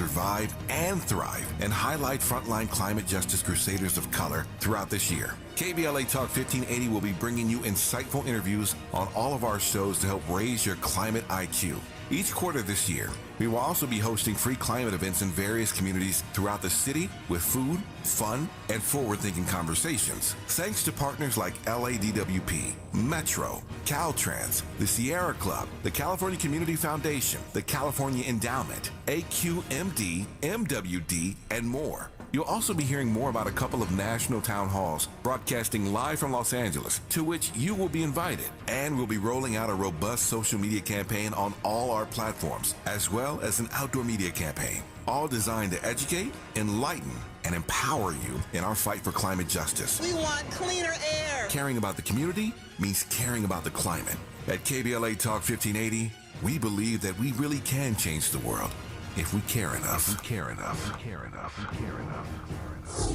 survive and thrive and highlight frontline climate justice crusaders of color throughout this year. KBLA Talk 1580 will be bringing you insightful interviews on all of our shows to help raise your climate IQ. Each quarter this year, we will also be hosting free climate events in various communities throughout the city with food, fun, and forward-thinking conversations. Thanks to partners like LADWP, Metro, Caltrans, the Sierra Club, the California Community Foundation, the California Endowment, AQMD, MWD, and more. You'll also be hearing more about a couple of national town halls broadcasting live from Los Angeles, to which you will be invited. And we'll be rolling out a robust social media campaign on all our platforms, as well as an outdoor media campaign, all designed to educate, enlighten, and empower you in our fight for climate justice. We want cleaner air. Caring about the community means caring about the climate. At KBLA Talk 1580, we believe that we really can change the world. If we care enough. If we care enough. If we care enough. If we care enough.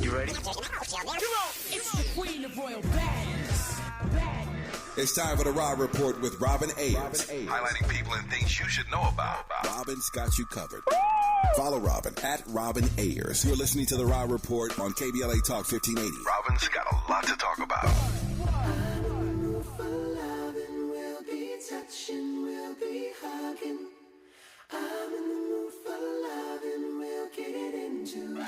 You ready? Come on. It's the Queen of Royal Badness. It's time for the Raw Report with Robin Ayers. Highlighting people and things you should know about. Robin's got you covered. Follow Robin at Robin Ayers. You're listening to the Raw Report on KBLA Talk 1580. Robin's got a lot to talk about. I'm in the mood for loving, we'll be touching, we'll be hugging. I'm in the mood for loving, we'll get into.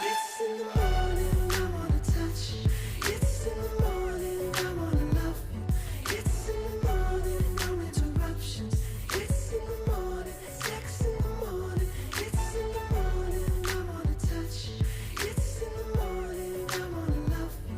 It's in the morning, I wanna touch. It's in the morning, I wanna love you. It's in the morning, no interruptions. It's in the morning, sex in the morning. It's in the morning, I wanna touch. It's in the morning, I wanna love you.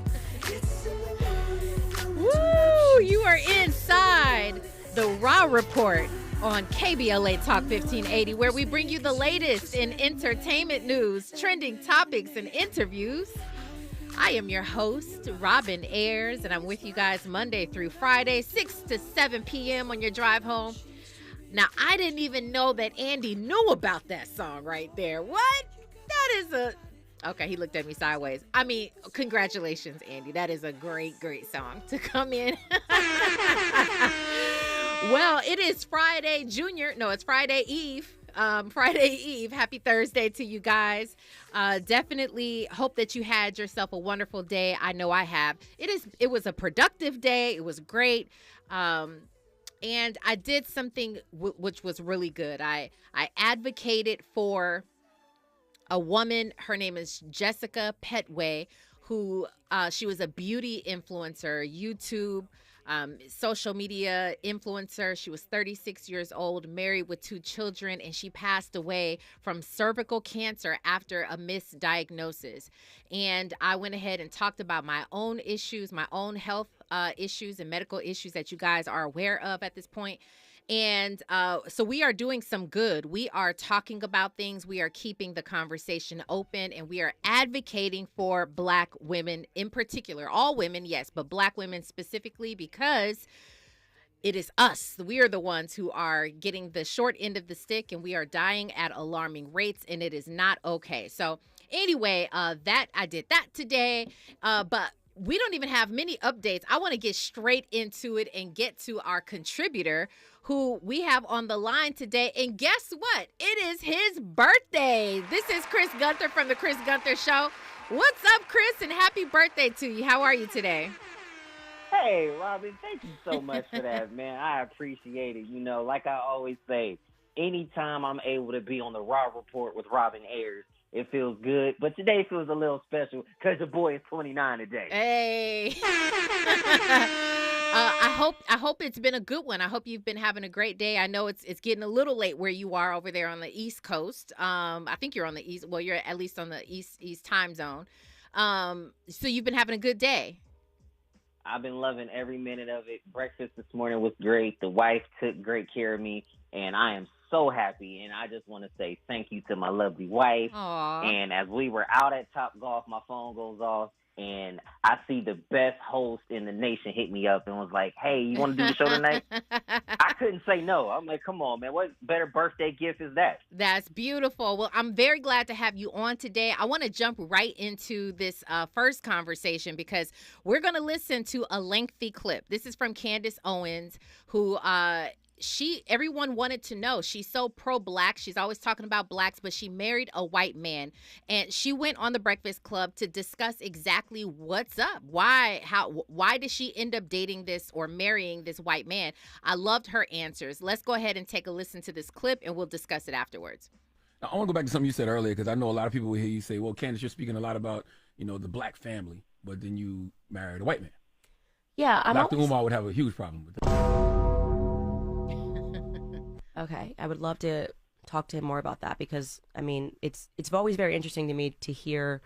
It's in the morning, no interruptions. Woo! You are inside the Raw Report on KBLA Talk 1580, where we bring you the latest in entertainment news, trending topics, and interviews. I am your host, Robin Ayers, and I'm with you guys Monday through Friday, 6 to 7 p.m. on your drive home. Now, I didn't even know that Andy knew about that song right there. What? That is a... Okay, he looked at me sideways. I mean, congratulations, Andy. That is a great, great song to come in. Well, it is Friday it's Friday Eve. Friday Eve. Happy Thursday to you guys. Definitely hope that you had yourself a wonderful day. I know I have. It was a productive day. It was great. And I did something which was really good. I advocated for a woman. Her name is Jessica Petway, who she was a beauty influencer, YouTube, social media influencer. She was 36 years old, married with 2 children, and she passed away from cervical cancer after a misdiagnosis. And I went ahead and talked about my own issues, my own health issues and medical issues that you guys are aware of at this point. And so we are doing some good. We are talking about things. We are keeping the conversation open, and we are advocating for Black women in particular. All women, yes, but Black women specifically, because it is us. We are the ones who are getting the short end of the stick, and we are dying at alarming rates, and it is not okay. So anyway, that I did that today, but we don't even have many updates. I want to get straight into it and get to our contributor who we have on the line today. And guess what? It is his birthday. This is Chris Gunther from The Chris Gunther Show. What's up, Chris? And happy birthday to you. How are you today? Hey, Robin, thank you so much for that, man. I appreciate it. You know, like I always say, anytime I'm able to be on the Raw Report with Robin Ayers, it feels good. But today feels a little special because the boy is 29 today. Hey. I hope it's been a good one. I hope you've been having a great day. I know it's getting a little late where you are over there on the East Coast. I think you're on the East. Well, you're at least on the East time zone. So you've been having a good day. I've been loving every minute of it. Breakfast this morning was great. The wife took great care of me, and I am so happy. And I just want to say thank you to my lovely wife. Aww. And as we were out at Top Golf, my phone goes off, and I see the best host in the nation hit me up and was like, hey, you want to do the show tonight? I couldn't say no. I'm like, come on, man. What better birthday gift is that? That's beautiful. Well, I'm very glad to have you on today. I want to jump right into this first conversation because we're going to listen to a lengthy clip. This is from Candace Owens, who everyone wanted to know. She's so pro-black. She's always talking about blacks, but she married a white man. And she went on the Breakfast Club to discuss exactly what's up. Why did she end up dating this or marrying this white man? I loved her answers. Let's go ahead and take a listen to this clip, and we'll discuss it afterwards. Now, I want to go back to something you said earlier, because I know a lot of people will hear you say, well, Candace, you're speaking a lot about, the black family, but then you married a white man. Yeah, Dr. Umar would have a huge problem with that. Okay, I would love to talk to him more about that, because it's always very interesting to me to hear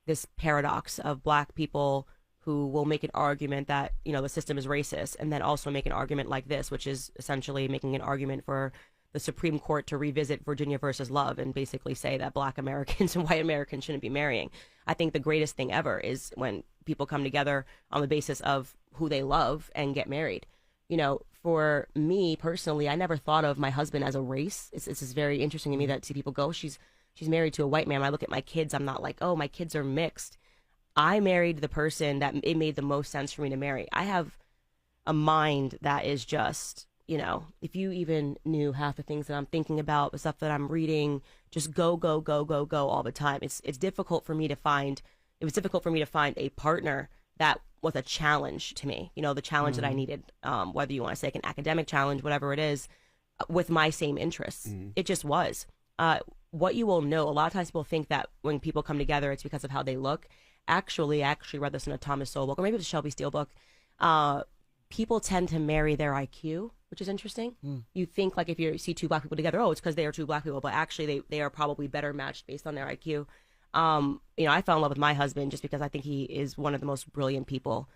this paradox of black people who will make an argument that the system is racist, and then also make an argument like this, which is essentially making an argument for the Supreme Court to revisit Virginia versus Love and basically say that black Americans and white Americans shouldn't be marrying. I think the greatest thing ever is when people come together on the basis of who they love and get married. For me personally, I never thought of my husband as a race. It's just very interesting to me that see people go, she's married to a white man. When I look at my kids, I'm not like, oh, my kids are mixed. I married the person that it made the most sense for me to marry. I have a mind that is just, if you even knew half the things that I'm thinking about, the stuff that I'm reading, just go all the time. It was difficult for me to find a partner that was a challenge to me, the challenge that I needed, whether you want to say like an academic challenge, whatever it is, with my same interests. It just was. What you will know, a lot of times people think that when people come together, it's because of how they look. Actually, I actually read this in a Thomas Sowell book, or maybe it was a Shelby Steele book. People tend to marry their IQ, which is interesting. You think like if you see two black people together, it's because they are two black people, but actually they are probably better matched based on their IQ. I fell in love with my husband just because I think he is one of the most brilliant people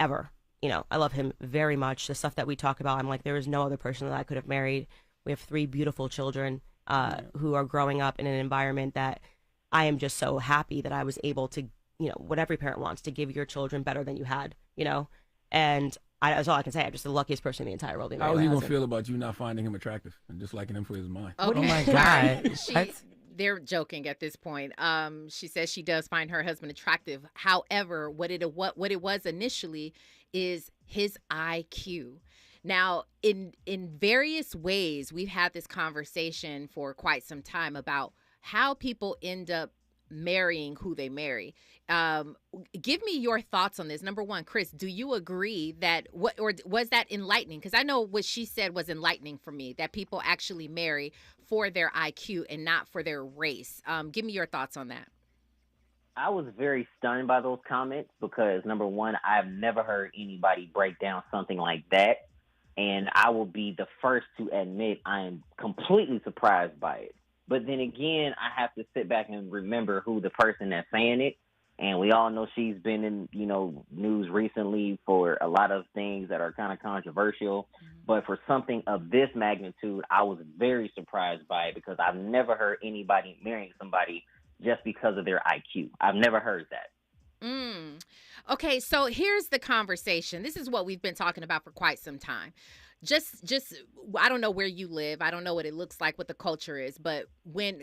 ever. I love him very much. The stuff that we talk about, I'm like, there is no other person that I could have married. We have 3 beautiful children who are growing up in an environment that I am just so happy that I was able to, what every parent wants, to give your children better than you had, and that's all I can say. I'm just the luckiest person in the entire world. How is he going to feel about you not finding him attractive and just liking him for his mind? Okay. Oh my God. They're joking at this point. She says she does find her husband attractive. However, what it was initially is his IQ. Now, in various ways, we've had this conversation for quite some time about how people end up marrying who they marry. Give me your thoughts on this. Number one, Chris, do you agree that or was that enlightening? Because I know what she said was enlightening for me, that people actually marry for their IQ and not for their race. Give me your thoughts on that. I was very stunned by those comments because, number one, I've never heard anybody break down something like that. And I will be the first to admit I am completely surprised by it. But then again, I have to sit back and remember who the person that's saying it. And we all know she's been in, news recently for a lot of things that are kind of controversial. Mm-hmm. But for something of this magnitude, I was very surprised by it because I've never heard anybody marrying somebody just because of their IQ. I've never heard that. Okay, so here's the conversation. This is what we've been talking about for quite some time. Just I don't know where you live. I don't know what it looks like, what the culture is, but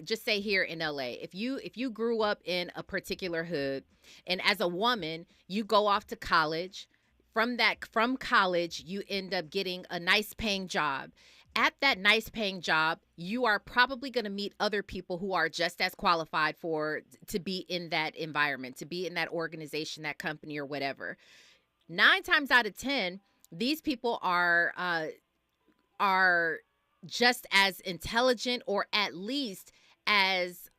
just say here in LA, if you grew up in a particular hood and as a woman, you go off to college, from college, you end up getting a nice paying job. At that nice paying job, you are probably going to meet other people who are just as qualified to be in that environment, to be in that organization, that company or whatever. 9 times out of 10, these people are just as intelligent, or at least as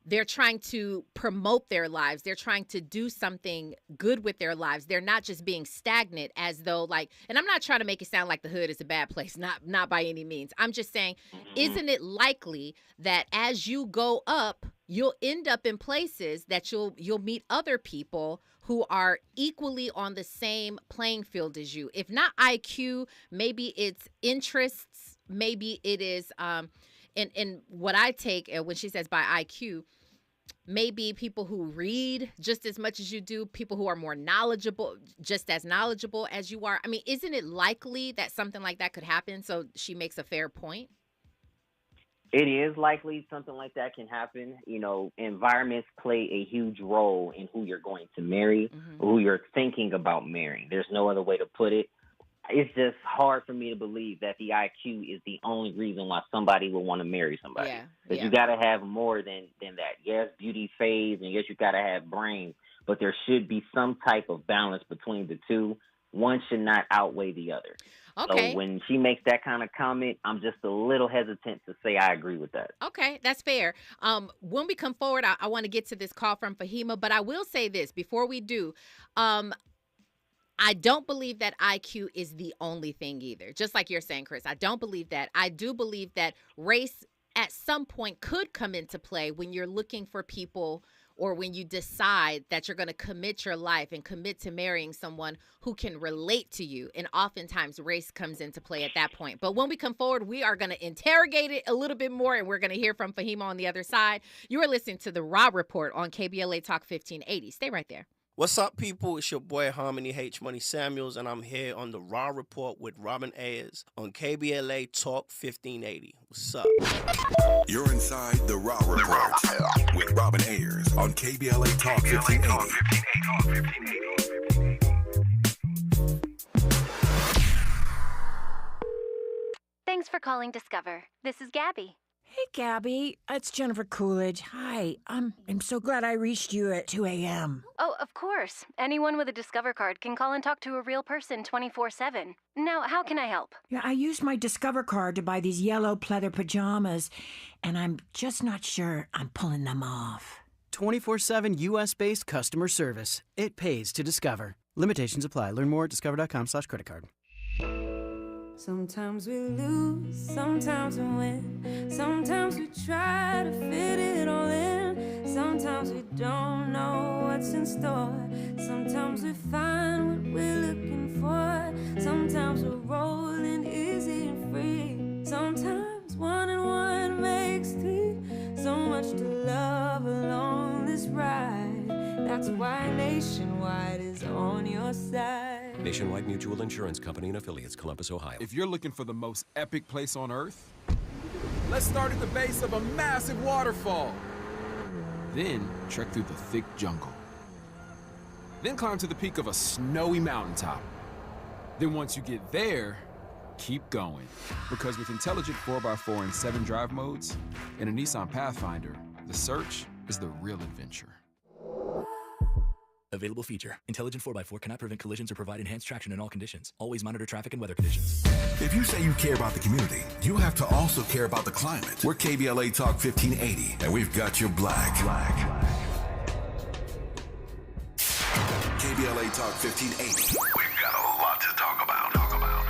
they're trying to promote their lives. They're trying to do something good with their lives. They're not just being stagnant as though and I'm not trying to make it sound like the hood is a bad place, not by any means. I'm just saying, isn't it likely that as you go up, you'll end up in places that you'll meet other people who are equally on the same playing field as you? If not IQ, maybe it's interests, maybe it is, and what I take when she says by IQ, maybe people who read just as much as you do, people who are more knowledgeable, just as knowledgeable as you are. I mean, isn't it likely that something like that could happen? So she makes a fair point. It is likely something like that can happen. Environments play a huge role in who you're going to marry, who you're thinking about marrying. There's no other way to put it. it's just hard for me to believe that the IQ is the only reason why somebody will want to marry somebody. Yeah, Because yeah. you got to have more than that. Yes, beauty fades, and yes, you got to have brains, but there should be some type of balance between the two. One should not outweigh the other. Okay. So when she makes that kind of comment, I'm just a little hesitant to say I agree with that. Okay, that's fair. When we come forward, I want to get to this call from Fahima, but I will say this before we do. I don't believe that IQ is the only thing either. Just like you're saying, Chris, I don't believe that. I do believe that race at some point could come into play when you're looking for people or when you decide that you're going to commit your life and commit to marrying someone who can relate to you. And oftentimes race comes into play at that point. But when we come forward, we are going to interrogate it a little bit more, and we're going to hear from Fahima on the other side. You are listening to The Raw Report on KBLA Talk 1580. Stay right there. What's up, people? It's your boy Harmony H. Money Samuels, and I'm here on the Raw Report with Robin Ayers on KBLA Talk 1580. What's up? You're inside the Raw Report with Robin Ayers on KBLA Talk 1580. Thanks for calling Discover. This is Gabby. Hey, Gabby. It's Jennifer Coolidge. Hi. I'm so glad I reached you at 2 a.m. Oh, of course. Anyone with a Discover card can call and talk to a real person 24/7. Now, how can I help? Yeah, I used my Discover card to buy these yellow pleather pajamas, and I'm just not sure I'm pulling them off. 24/7 U.S.-based customer service. It pays to Discover. Limitations apply. Learn more at discover.com/creditcard. Sometimes we lose, sometimes we win. Sometimes we try to fit it all in. Sometimes we don't know what's in store. Sometimes we find what we're looking for. Sometimes we're rolling easy and free. Sometimes 1 and 1 makes 3. So much to love along this ride. That's why Nationwide is on your side. Nationwide Mutual Insurance Company and affiliates, Columbus, Ohio. If you're looking for the most epic place on earth, let's start at the base of a massive waterfall. Then trek through the thick jungle. Then climb to the peak of a snowy mountaintop. Then once you get there, keep going. Because with intelligent 4x4 and 7 drive modes and a Nissan Pathfinder, the search is the real adventure. Available feature. Intelligent 4x4 cannot prevent collisions or provide enhanced traction in all conditions. Always monitor traffic and weather conditions. If you say you care about the community, you have to also care about the climate. We're KBLA Talk 1580, and we've got your black. KBLA Talk 1580. We've got a lot to talk about.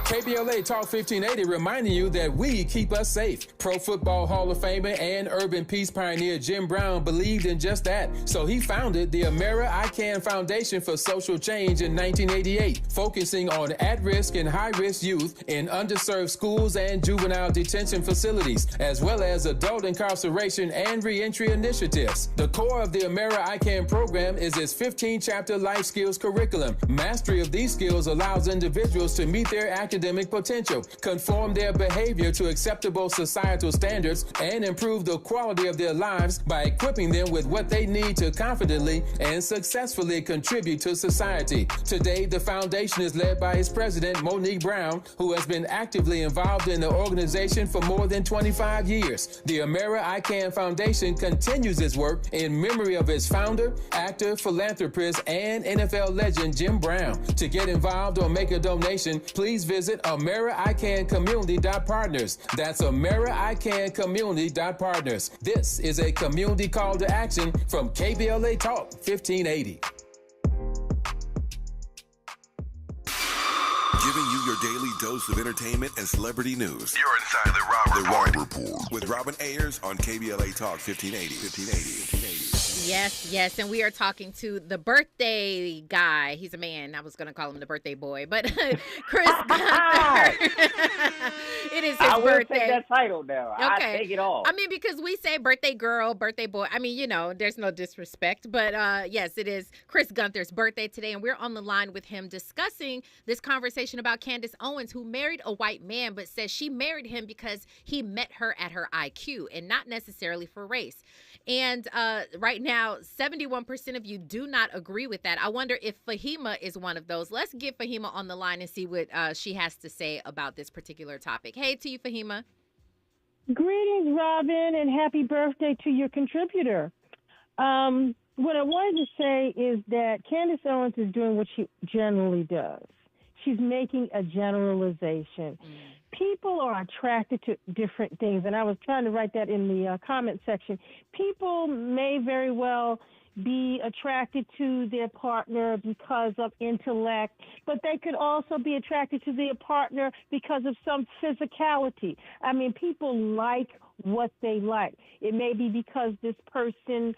KBLA Talk 1580 reminding you that we keep us safe. Pro Football Hall of Famer and urban peace pioneer Jim Brown believed in just that. So he founded the Amera I Can Foundation for Social Change in 1988, focusing on at-risk and high-risk youth in underserved schools and juvenile detention facilities, as well as adult incarceration and reentry initiatives. The core of the Amera I Can program is its 15-chapter life skills curriculum. Mastery of these skills allows individuals to meet their academic potential, conform their behavior to acceptable societal standards, and improve the quality of their lives by equipping them with what they need to confidently and successfully contribute to society. Today, the foundation is led by its president, Monique Brown, who has been actively involved in the organization for more than 25 years. The Amera I Can Foundation continues its work in memory of its founder, actor, philanthropist, and NFL legend Jim Brown. To get involved or make a donation, please visit AmeriICanCommunity.partners. That's AmeriICanCommunity.partners. This is a community call to action from KBLA Talk 1580. Giving you your daily dose of entertainment and celebrity news. You're inside the Raw Report with Robin Ayers on KBLA Talk 1580. Yes, and we are talking to the birthday guy. He's a man. I was going to call him the birthday boy, but Chris Gunther. It is his I will birthday. take that title now. Okay. I take it all. I mean, because we say birthday girl, birthday boy. I mean, there's no disrespect, but yes, it is Chris Gunther's birthday today, and we're on the line with him discussing this conversation about Candace Owens, who married a white man, but says she married him because he met her at her IQ and not necessarily for race. And right Now, 71% of you do not agree with that. I wonder if Fahima is one of those. Let's get Fahima on the line and see what she has to say about this particular topic. Hey to you, Fahima. Greetings, Robin, and happy birthday to your contributor. What I wanted to say is that Candace Owens is doing what she generally does. She's making a generalization. People are attracted to different things, and I was trying to write that in the comment section. People may very well be attracted to their partner because of intellect, but they could also be attracted to their partner because of some physicality. I mean, people like what they like. It may be because this person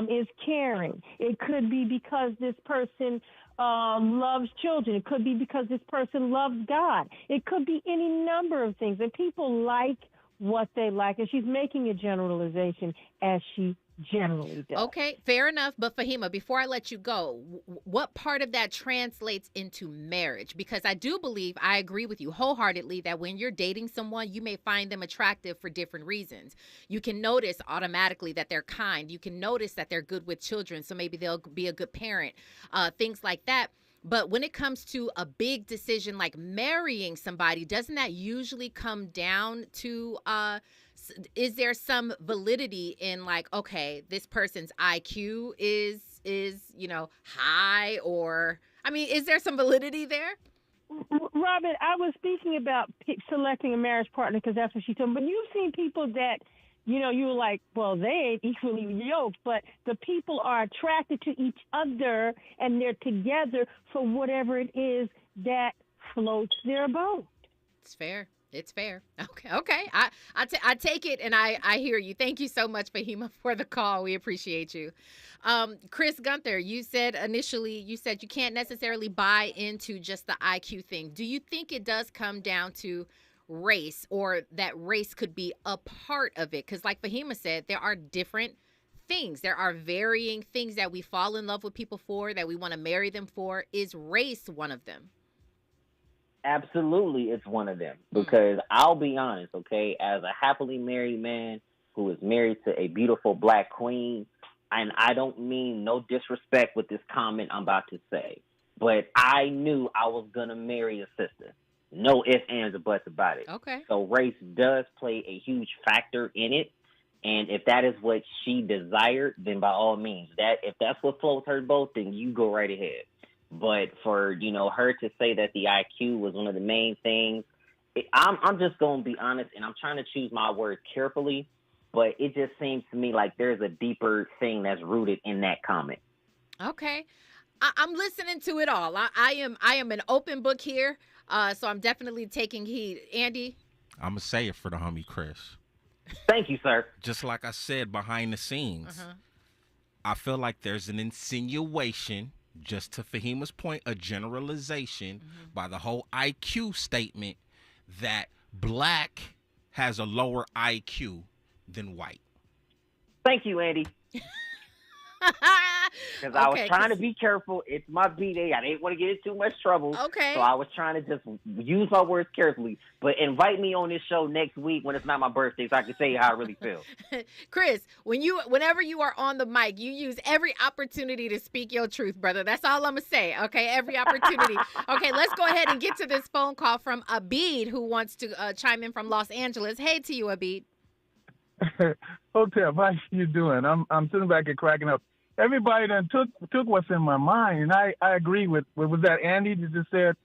is caring. It could be because this person loves children. It could be because this person loves God. It could be any number of things. And people like what they like. And she's making a generalization as she generally does. Okay, fair enough. But Fahima, before I let you go, what part of that translates into marriage? Because I do believe, I agree with you wholeheartedly, that when you're dating someone, you may find them attractive for different reasons. You can notice automatically that they're kind. You can notice that they're good with children, so maybe they'll be a good parent, things like that. But when it comes to a big decision like marrying somebody, doesn't that usually come down to is there some validity in like, okay, this person's IQ is high, or I mean, is there some validity there? Robin, I was speaking about selecting a marriage partner because that's what she told me. But you've seen people that, you were like, well, they ain't equally yoked, but the people are attracted to each other and they're together for whatever it is that floats their boat. It's fair. It's fair. Okay. I take it, and I hear you. Thank you so much, Fahima, for the call. We appreciate you. Chris Gunther, you said initially, you can't necessarily buy into just the IQ thing. Do you think it does come down to race, or that race could be a part of it? Because like Fahima said, there are different things. There are varying things that we fall in love with people for, that we want to marry them for. Is race one of them? Absolutely, it's one of them. Because I'll be honest, okay, as a happily married man who is married to a beautiful black queen, and I don't mean no disrespect with this comment I'm about to say, but I knew I was going to marry a sister. No ifs, ands, or buts about it. Okay. So race does play a huge factor in it. And if that is what she desired, then by all means, if that's what floats her boat, then you go right ahead. But for, her to say that the IQ was one of the main things, I'm just going to be honest, and I'm trying to choose my words carefully, but it just seems to me like there's a deeper thing that's rooted in that comment. Okay. I'm listening to it all. I am an open book here, so I'm definitely taking heed. Andy? I'm going to say it for the homie Chris. Thank you, sir. Just like I said behind the scenes, I feel like there's an insinuation, just to Fahima's point, a generalization by the whole IQ statement that black has a lower IQ than white. Thank you, Andy. Because I was trying to be careful. It's my B-Day. I didn't want to get in too much trouble. Okay. So I was trying to just use my words carefully. But invite me on this show next week when it's not my birthday so I can say how I really feel. Chris, whenever you are on the mic, you use every opportunity to speak your truth, brother. That's all I'm going to say, okay? Every opportunity. Okay, let's go ahead and get to this phone call from Abid, who wants to chime in from Los Angeles. Hey to you, Abid. Hotel, how you doing? I'm sitting back and cracking up. Everybody then took what's in my mind, and I agree with that Andy that just said.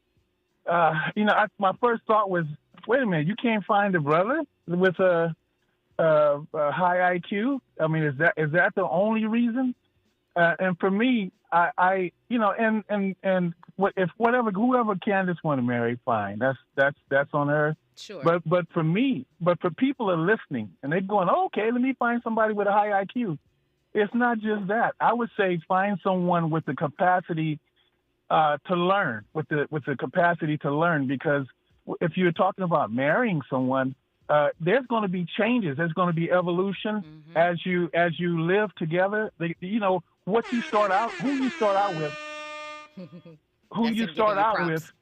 My first thought was, wait a minute, you can't find a brother with a high IQ. I mean, is that the only reason? And for me, whoever Candace want to marry, fine. That's on her. Sure. But for people are listening and they're going, okay, let me find somebody with a high IQ. It's not just that. I would say find someone with the capacity to learn, with the capacity to learn, because if you're talking about marrying someone, there's going to be changes. There's going to be evolution as you live together. What you start out, who you start out with,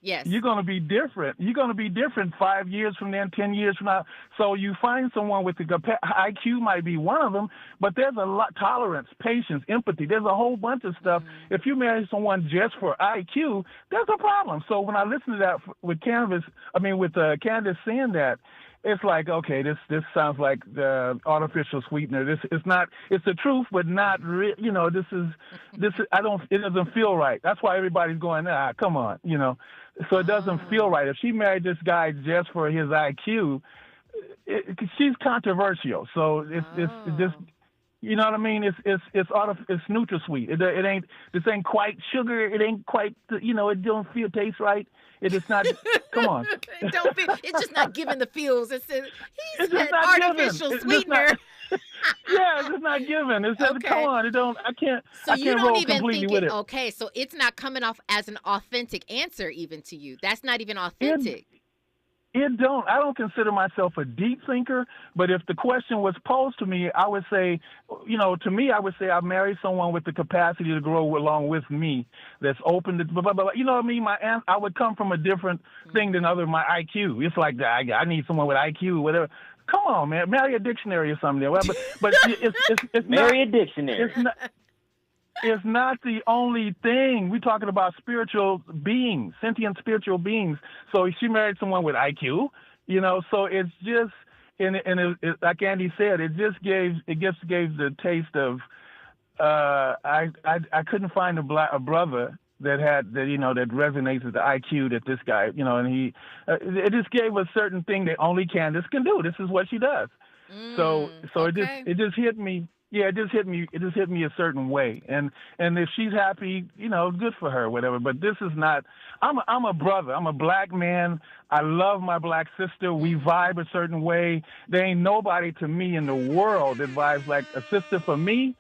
Yes. You're going to be different. You're going to be different 5 years from then, 10 years from now. So you find someone with the IQ might be one of them, but there's a lot tolerance, patience, empathy. There's a whole bunch of stuff. If you marry someone just for IQ, there's a problem. So when I listen to that with Candace saying that, it's like, okay, this sounds like the artificial sweetener. It's the truth, but not real. You know, it doesn't feel right. That's why everybody's going, come on, you know. So it doesn't feel right. If she married this guy just for his IQ, she's controversial. So it's just, you know what I mean? It's NutraSweet. This ain't quite sugar. It ain't quite, you know, it don't taste right. It is not. Come on. It's just not giving the feels. He's just an not artificial given. sweetener. Yeah, it's just not given. It's just, come on. I can't roll completely with it. Okay, so it's not coming off as an authentic answer even to you. That's not even authentic. I don't consider myself a deep thinker, but if the question was posed to me, I would say, you know, to me, I would say I marry someone with the capacity to grow along with me, that's open to, blah, blah, blah. You know what I mean? I would come from a different thing than my IQ. It's like that. I need someone with IQ, whatever. Come on, man, marry a dictionary or something. But it's marry a dictionary. It's not the only thing. We're talking about spiritual beings, sentient spiritual beings. So she married someone with IQ, you know. So it's just, like Andy said, it just gave the taste of. I couldn't find a brother that resonates with the IQ that this guy, you know, and he. It just gave a certain thing that only Candace can do. This is what she does. So okay. it just hit me. Yeah, it just hit me a certain way, and if she's happy, you know, good for her, whatever. But this is not. I'm a brother. I'm a black man. I love my black sister. We vibe a certain way. There ain't nobody to me in the world that vibes like a sister for me.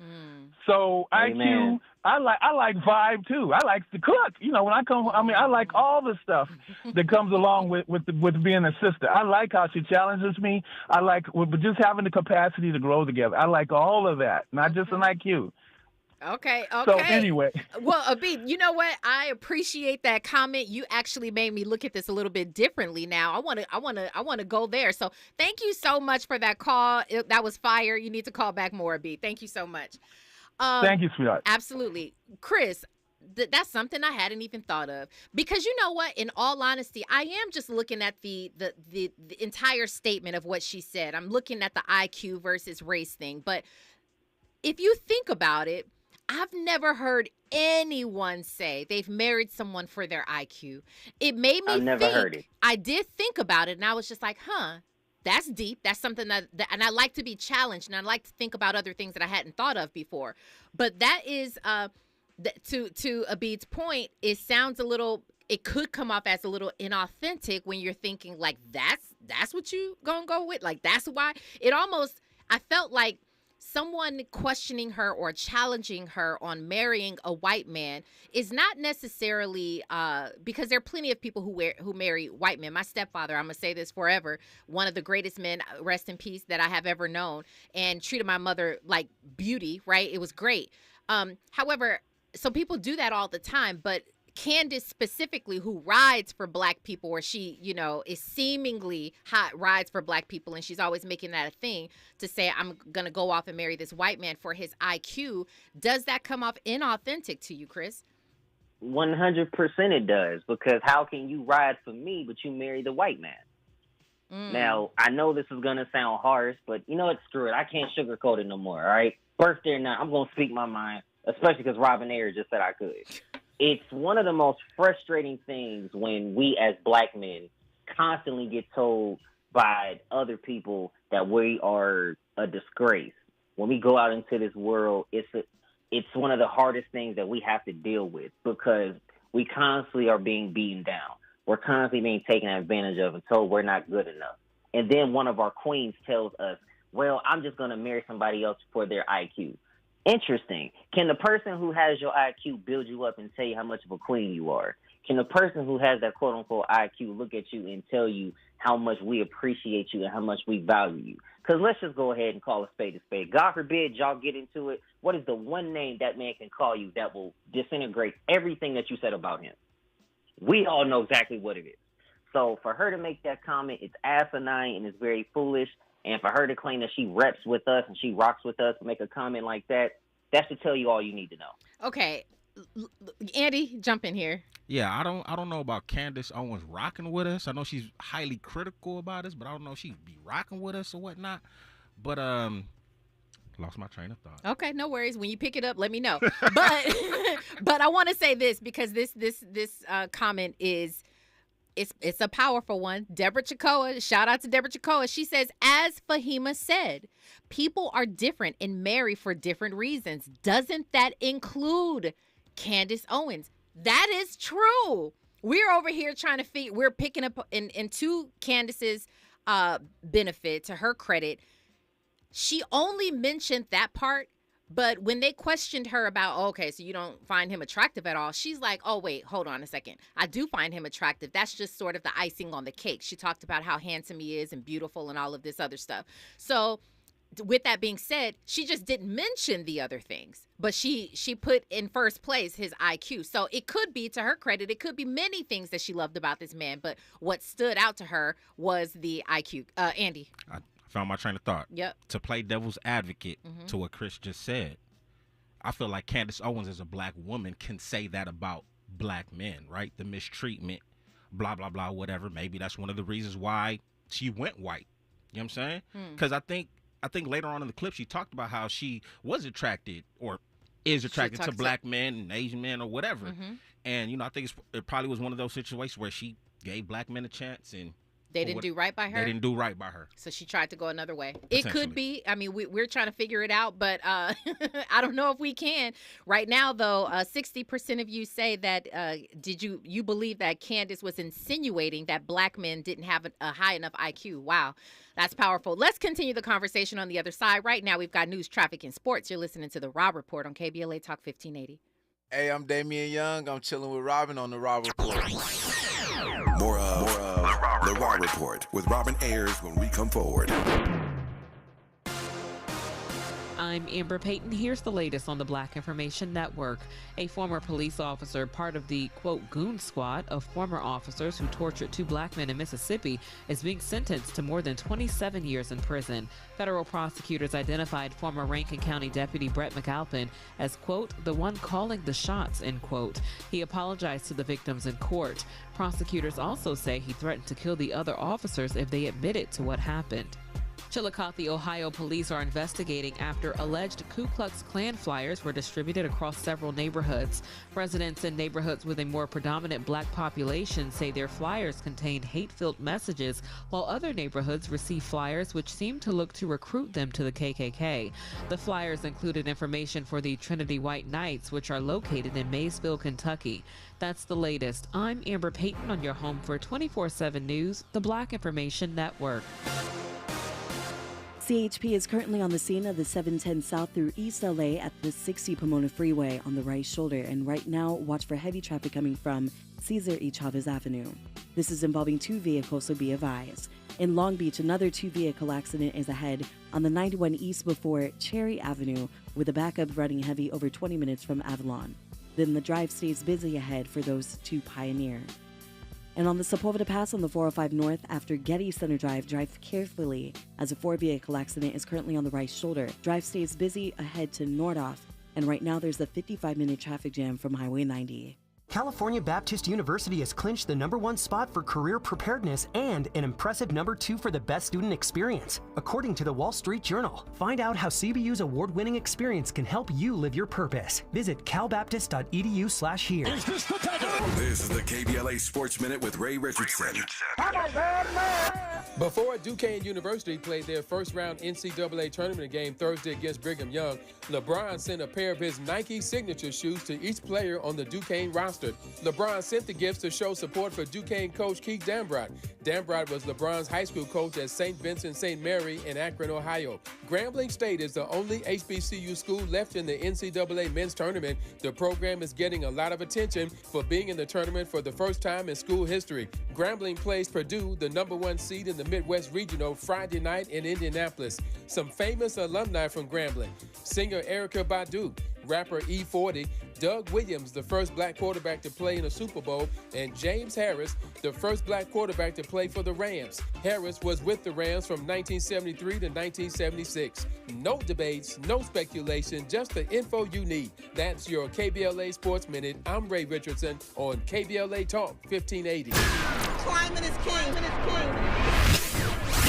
So Amen. IQ, I like vibe too. I like to cook. You know, when I come, I like all the stuff that comes along with being a sister. I like how she challenges me. I like just having the capacity to grow together. I like all of that, not just an IQ. Okay. So anyway. Well, Abid, you know what? I appreciate that comment. You actually made me look at this a little bit differently now. I want to go there. So thank you so much for that call. That was fire. You need to call back more, Abid. Thank you so much. Thank you, sweetheart. Absolutely. Chris, that's something I hadn't even thought of. Because you know what? In all honesty, I am just looking at the entire statement of what she said. I'm looking at the IQ versus race thing. But if you think about it, I've never heard anyone say they've married someone for their IQ. It made me I've never heard it. I did think about it, and I was just like, that's deep. That's something that, and I like to be challenged, and I like to think about other things that I hadn't thought of before. But that is, to Abid's point, it sounds a little, it could come off as a little inauthentic when you're thinking like, that's what you gonna go with? Like, that's why? I felt like someone questioning her or challenging her on marrying a white man is not necessarily because there are plenty of people who marry white men. My stepfather, I'm gonna say this forever, one of the greatest men, rest in peace, that I have ever known, and treated my mother like beauty, right? It was great. However, so people do that all the time, but Candace specifically, who rides for black people, or she, you know, is seemingly hot, rides for black people, and she's always making that a thing to say, I'm going to go off and marry this white man for his IQ. Does that come off inauthentic to you, Chris? 100% it does, because how can you ride for me, but you marry the white man? Now, I know this is going to sound harsh, but you know what? Screw it. I can't sugarcoat it no more, all right? Birthday or not, I'm going to speak my mind, especially because Robin Ayers just said I could. It's one of the most frustrating things when we as black men constantly get told by other people that we are a disgrace. When we go out into this world, it's one of the hardest things that we have to deal with, because we constantly are being beaten down. We're constantly being taken advantage of and told we're not good enough. And then one of our queens tells us, well, I'm just going to marry somebody else for their IQ. Interesting. Can the person who has your IQ build you up and tell you how much of a queen you are? Can the person who has that quote-unquote IQ look at you and tell you how much we appreciate you and how much we value you? Because let's just go ahead and call a spade a spade. God forbid y'all get into it. What is the one name that man can call you that will disintegrate everything that you said about him? We all know exactly what it is. So for her to make that comment, it's asinine and it's very foolish. And for her to claim that she reps with us and she rocks with us, make a comment like that, that should tell you all you need to know. Okay, Andy, jump in here. Yeah, I don't know about Candace Owens rocking with us. I know she's highly critical about us, but I don't know if she'd be rocking with us or whatnot. But lost my train of thought. Okay, no worries. When you pick it up, let me know. But but I want to say this because this comment is it's a powerful one. Deborah Chakoa, shout out to Deborah Chakoa. She says, as Fahima said, people are different and marry for different reasons. Doesn't that include Candace Owens? That is true. We're over here trying to figure, we're picking up in to Candace's benefit, to her credit. She only mentioned that part, but when they questioned her about, okay, so you don't find him attractive at all, she's like, oh, wait, hold on a second. I do find him attractive. That's just sort of the icing on the cake. She talked about how handsome he is and beautiful and all of this other stuff. So with that being said, she just didn't mention the other things, but she put in first place his IQ. So it could be, to her credit, it could be many things that she loved about this man, but what stood out to her was the IQ. Andy. I found my train of thought. Yep. To play devil's advocate to what Chris just said, I feel like Candace Owens as a black woman can say that about black men, right? The mistreatment, blah, blah, blah, whatever. Maybe that's one of the reasons why she went white. You know what I'm saying? Because I think later on in the clip, she talked about how she was attracted or is attracted to black men and Asian men or whatever. And, you know, I think it probably was one of those situations where she gave black men a chance and they didn't do right by her? They didn't do right by her. So she tried to go another way. It could be. I mean, we're trying to figure it out, but I don't know if we can. Right now, though, 60% of you say that you believe that Candace was insinuating that black men didn't have a high enough IQ. Wow, that's powerful. Let's continue the conversation on the other side. Right now, we've got news, traffic, and sports. You're listening to The Rob Report on KBLA Talk 1580. Hey, I'm Damian Young. I'm chilling with Robin on The Rob Report. More of The Raw Report with Robin Ayers when we come forward. I'm Amber Payton. Here's the latest on the Black Information Network. A former police officer, part of the, quote, goon squad of former officers who tortured 2 black men in Mississippi, is being sentenced to more than 27 years in prison. Federal prosecutors identified former Rankin County Deputy Brett McAlpin as, quote, the one calling the shots, end quote. He apologized to the victims in court. Prosecutors also say he threatened to kill the other officers if they admitted to what happened. Chillicothe, Ohio police are investigating after alleged Ku Klux Klan flyers were distributed across several neighborhoods. Residents in neighborhoods with a more predominant black population say their flyers contained hate-filled messages, while other neighborhoods received flyers which seemed to look to recruit them to the KKK. The flyers included information for the Trinity White Knights, which are located in Maysville, Kentucky. That's the latest. I'm Amber Payton on your home for 24/7 News, the Black Information Network. CHP is currently on the scene of the 710 South through East LA at the 60 Pomona Freeway on the right shoulder, and right now watch for heavy traffic coming from Cesar E. Chavez Avenue. This is involving 2 vehicles, so be advised. In Long Beach, another 2-vehicle accident is ahead on the 91 East before Cherry Avenue, with a backup running heavy over 20 minutes from Avalon. Then the drive stays busy ahead for those 2 Pioneer. And on the Sepulveda Pass on the 405 North after Getty Center Drive, drive carefully as a 4-vehicle accident is currently on the right shoulder. Drive stays busy ahead to Nordoff, and right now there's a 55-minute traffic jam from Highway 90. California Baptist University has clinched the #1 spot for career preparedness and an impressive #2 for the best student experience, according to the Wall Street Journal. Find out how CBU's award-winning experience can help you live your purpose. Visit calbaptist.edu/here. This is the KBLA Sports Minute with Ray Richardson. Before Duquesne University played their first-round NCAA tournament game Thursday against Brigham Young, LeBron sent a pair of his Nike signature shoes to each player on the Duquesne roster. LeBron sent the gifts to show support for Duquesne coach Keith Dambrot. Dambrot was LeBron's high school coach at St. Vincent St. Mary in Akron, Ohio. Grambling State is the only HBCU school left in the NCAA men's tournament. The program is getting a lot of attention for being in the tournament for the first time in school history. Grambling plays Purdue, the #1 seed in the Midwest Regional, Friday night in Indianapolis. Some famous alumni from Grambling: singer Erykah Badu, rapper E40, Doug Williams, the first black quarterback to play in a Super Bowl, and James Harris, the first black quarterback to play for the Rams. Harris was with the Rams from 1973 to 1976. No debates, no speculation, just the info you need. That's your KBLA Sports Minute. I'm Ray Richardson on KBLA Talk 1580. Climate is king.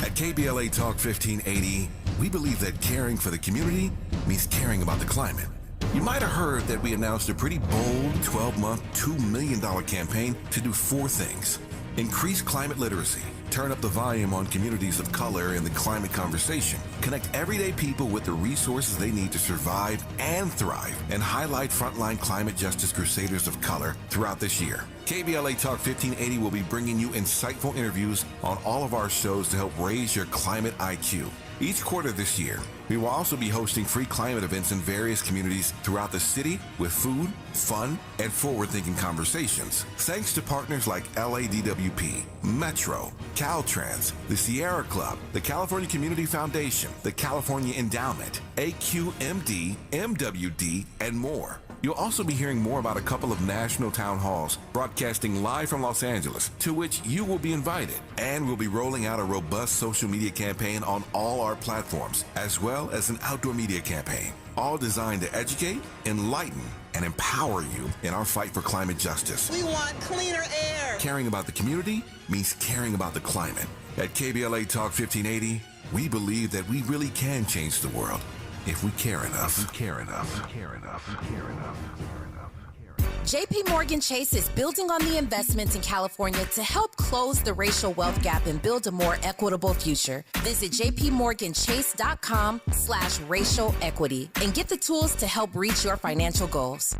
At KBLA Talk 1580, we believe that caring for the community means caring about the climate. You might have heard that we announced a pretty bold 12-month, $2 million campaign to do 4 things. Increase climate literacy, turn up the volume on communities of color in the climate conversation, connect everyday people with the resources they need to survive and thrive, and highlight frontline climate justice crusaders of color throughout this year. KBLA Talk 1580 will be bringing you insightful interviews on all of our shows to help raise your climate IQ. Each quarter this year, we will also be hosting free climate events in various communities throughout the city with food, fun, and forward-thinking conversations. Thanks to partners like LADWP, Metro, Caltrans, the Sierra Club, the California Community Foundation, the California Endowment, AQMD, MWD, and more. You'll also be hearing more about a couple of national town halls broadcasting live from Los Angeles, to which you will be invited. And we'll be rolling out a robust social media campaign on all our platforms, as well as an outdoor media campaign, all designed to educate, enlighten, and empower you in our fight for climate justice. We want cleaner air. Caring about the community means caring about the climate. At KBLA Talk 1580, we believe that we really can change the world if we care enough. JP Morgan Chase is building on the investments in California to help close the racial wealth gap and build a more equitable future. Visit jpmorganchase.com/racial equity and get the tools to help reach your financial goals.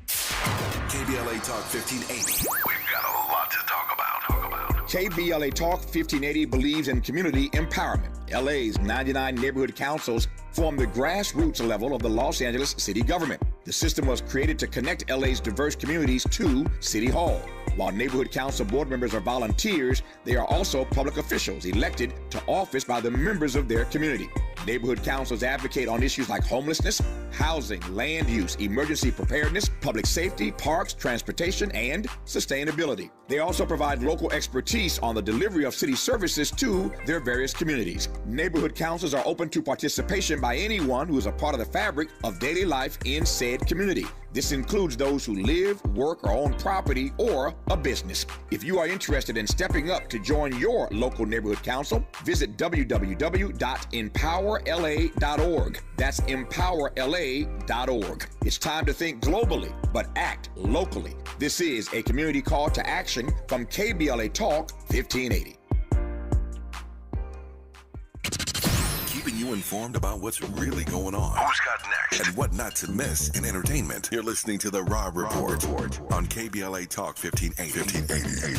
KBLA Talk 1580. We've got a lot to talk about. KBLA Talk 1580 believes in community empowerment. LA's 99 neighborhood councils form the grassroots level of the Los Angeles city government. The system was created to connect LA's diverse communities to City Hall. While neighborhood council board members are volunteers, they are also public officials elected to office by the members of their community. Neighborhood councils advocate on issues like homelessness, housing, land use, emergency preparedness, public safety, parks, transportation, and sustainability. They also provide local expertise on the delivery of city services to their various communities. Neighborhood councils are open to participation by anyone who is a part of the fabric of daily life in said community. This includes those who live, work, or own property or a business. If you are interested in stepping up to join your local neighborhood council, visit www.empowerla.org. That's empowerla.org. It's time to think globally, but act locally. This is a community call to action from KBLA Talk 1580. Keeping you informed about what's really going on. Who's got next? And what not to miss in entertainment. You're listening to The Rob Report on KBLA Talk 1580.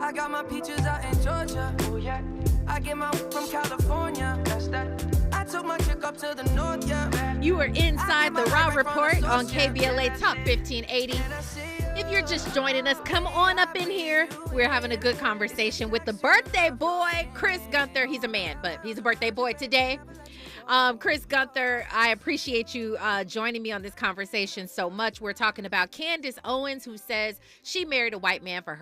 I got my peaches out in Georgia. Oh yeah. I get my from California. That's that. I took my chick up to the north, yeah. You are inside the Raw Report on KBLA Talk 1580. If you're just joining us, come on up in here. We're having a good conversation with the birthday boy, Chris Gunther. He's a man, but he's a birthday boy today. Chris Gunther, I appreciate you joining me on this conversation so much. We're talking about Candace Owens, who says she married a white man for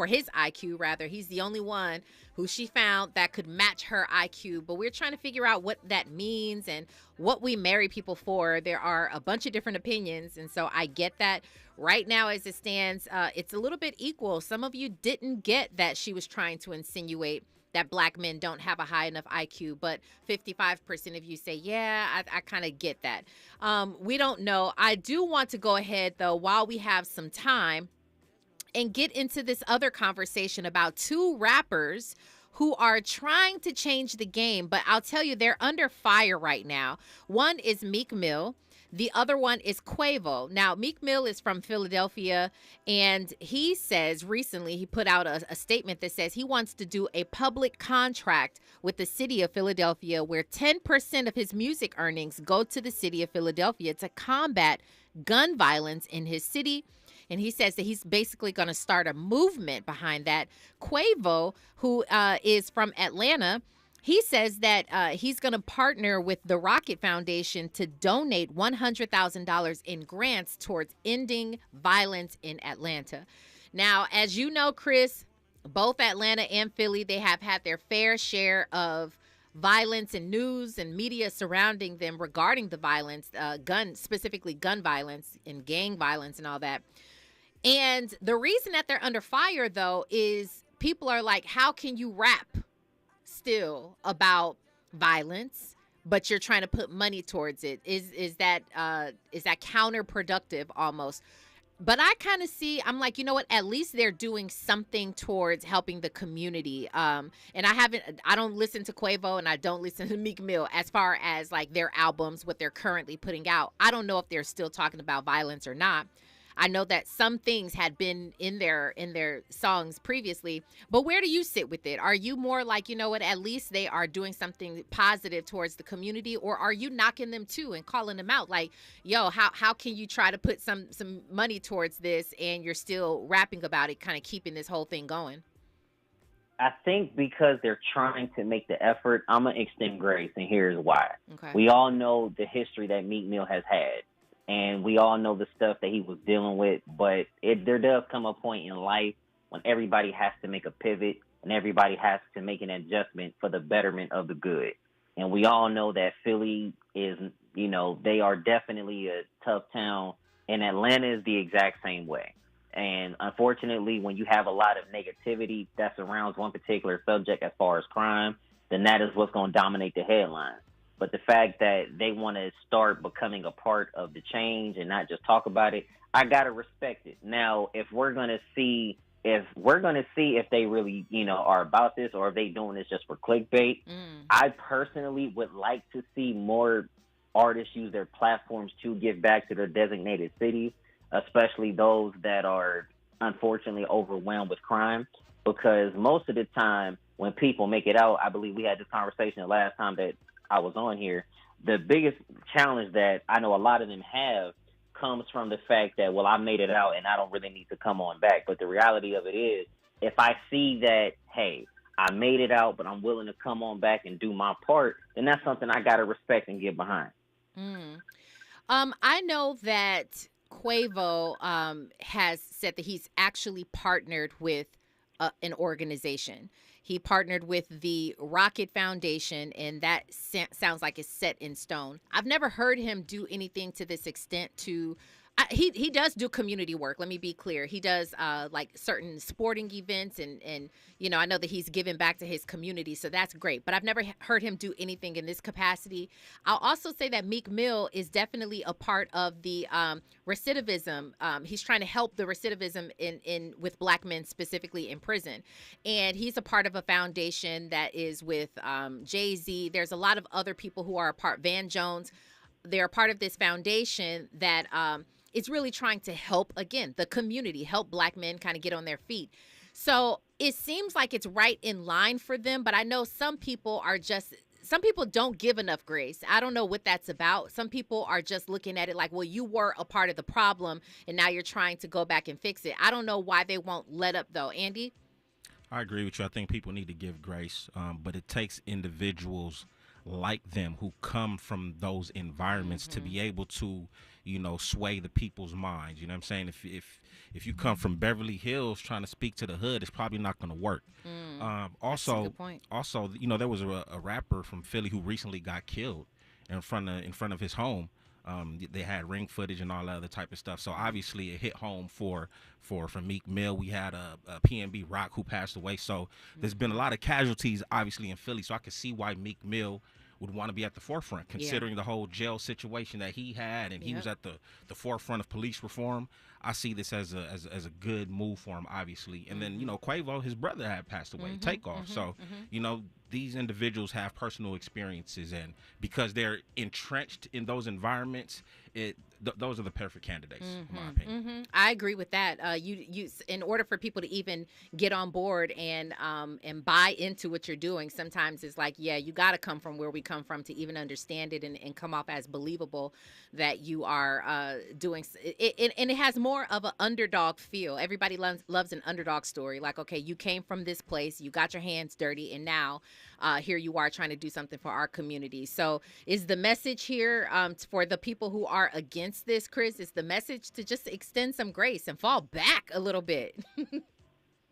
his IQ rather. He's the only one who she found that could match her IQ. But we're trying to figure out what that means and what we marry people for. There are a bunch of different opinions, and so I get that. Right now, as it stands, it's a little bit equal. Some of you didn't get that she was trying to insinuate that black men don't have a high enough IQ, but 55% of you say, yeah, I kind of get that. We don't know. I do want to go ahead, though, while we have some time, and get into this other conversation about two rappers who are trying to change the game, but I'll tell you, they're under fire right now. One is Meek Mill. The other one is Quavo. Now, Meek Mill is from Philadelphia, and he says recently he put out a statement that says he wants to do a public contract with the city of Philadelphia where 10% of his music earnings go to the city of Philadelphia to combat gun violence in his city. and he says that he's basically going to start a movement behind that. Quavo, who is from Atlanta, he says that he's going to partner with the Rocket Foundation to donate $100,000 in grants towards ending violence in Atlanta. Now, as you know, Chris, both Atlanta and Philly, they have had their fair share of violence and news and media surrounding them regarding the violence, specifically gun violence and gang violence and all that. And the reason that they're under fire, though, is people are like, how can you rap still about violence, but you're trying to put money towards it? Is that counterproductive almost? But I kind of see, I'm like, you know what? At least they're doing something towards helping the community. And I don't listen to Quavo and I don't listen to Meek Mill as far as like their albums, what they're currently putting out. I don't know if they're still talking about violence or not. I know that some things had been in their songs previously, but where do you sit with it? Are you more like, you know what, at least they are doing something positive towards the community, or are you knocking them too and calling them out like, yo, how can you try to put some money towards this and you're still rapping about it, kind of keeping this whole thing going? I think because they're trying to make the effort, I'm going to extend grace, and here's why. Okay. We all know the history that Meek Mill has had. And we all know the stuff that he was dealing with, but there does come a point in life when everybody has to make a pivot and everybody has to make an adjustment for the betterment of the good. And we all know that Philly is, they are definitely a tough town, and Atlanta is the exact same way. And unfortunately, when you have a lot of negativity that surrounds one particular subject as far as crime, then that is what's going to dominate the headlines. But the fact that they want to start becoming a part of the change and not just talk about it, I got to respect it. Now, if we're going to see if they really, are about this or if they doing this just for clickbait, I personally would like to see more artists use their platforms to give back to their designated cities, especially those that are unfortunately overwhelmed with crime. Because most of the time when people make it out, I believe we had this conversation the last time that I was on here, the biggest challenge that I know a lot of them have comes from the fact that, well, I made it out and I don't really need to come on back. But the reality of it is, if I see that, hey, I made it out, but I'm willing to come on back and do my part, then that's something I got to respect and get behind. I know that Quavo has said that he's actually partnered with an organization. He partnered with the Rocket Foundation, and that sounds like it's set in stone. I've never heard him do anything to this extent to he does do community work. Let me be clear. He does like certain sporting events and I know that he's giving back to his community. So that's great. But I've never heard him do anything in this capacity. I'll also say that Meek Mill is definitely a part of the recidivism. He's trying to help the recidivism in with black men specifically in prison. And he's a part of a foundation that is with Jay-Z. There's a lot of other people who are a part. Van Jones. They're a part of this foundation that it's really trying to help, again, the community, help black men kind of get on their feet. So it seems like it's right in line for them, but I know some people don't give enough grace. I don't know what that's about. Some people are just looking at it like, well, you were a part of the problem, and now you're trying to go back and fix it. I don't know why they won't let up, though. Andy? I agree with you. I think people need to give grace, but it takes individuals like them who come from those environments to be able to, sway the people's minds. You know what I'm saying? If you come from Beverly Hills trying to speak to the hood, it's probably not going to work. Also, that's a good point. Also, there was a rapper from Philly who recently got killed in front of his home. They had ring footage and all that other type of stuff. So obviously it hit home for Meek Mill. We had a PNB Rock who passed away. So there's been a lot of casualties obviously in Philly. So I can see why Meek Mill would want to be at the forefront, considering the whole jail situation that he had, and he was at the forefront of police reform. I see this as a good move for him, obviously. And then Quavo, his brother had passed away, Takeoff. So these individuals have personal experiences, and because they're entrenched in those environments, those are the perfect candidates, in my opinion. I agree with that. You, in order for people to even get on board and buy into what you're doing, sometimes it's like, yeah, you got to come from where we come from to even understand it and come off as believable that you are doing it. And it has more of an underdog feel. Everybody loves an underdog story. Like, okay, you came from this place, you got your hands dirty, and now here you are trying to do something for our community. So is the message here for the people who are against this, Chris, is the message to just extend some grace and fall back a little bit?